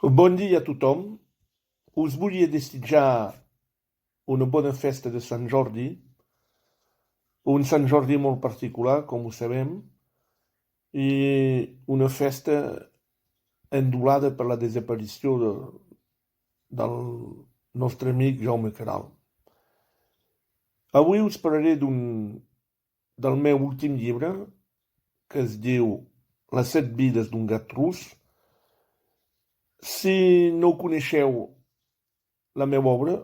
Bon dia a tothom. Us volia desitjar una bona festa de Sant Jordi, un Sant Jordi molt particular, com ho sabem, i una festa endolada per la desaparició del nostre amic Jaume Queralt. Avui us parlaré del meu últim llibre, que es diu Les 7 vides d'un gat rus. Si no coneixeu la meva obra,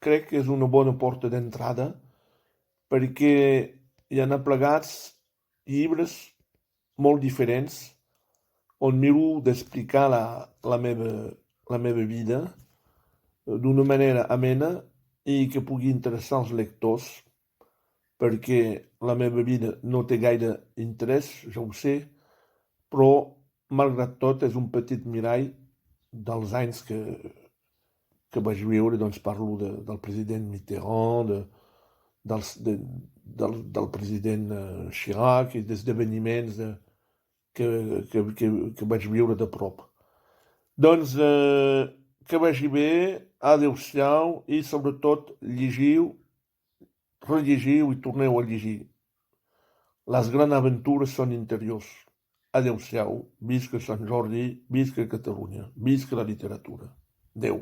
crec que és una bona porta d'entrada perquè hi ha plegats llibres molt diferents on miro d'explicar la meva vida d'una manera amena i que pugui interessar els lectors, perquè la meva vida no té gaire interès, ja ho sé, però malgrat tot és un petit mirall dels anys que vaig viure. Doncs parlo del president Mitterrand, del president Chirac i d'esdeveniments que vaig viure de prop. Doncs que vagi bé, adeu-siau i sobretot llegiu, rellegiu i torneu a llegir. Les grans aventures són interiors. Adeu-siau, visca Sant Jordi, visca Catalunya, visca la literatura. Adeu.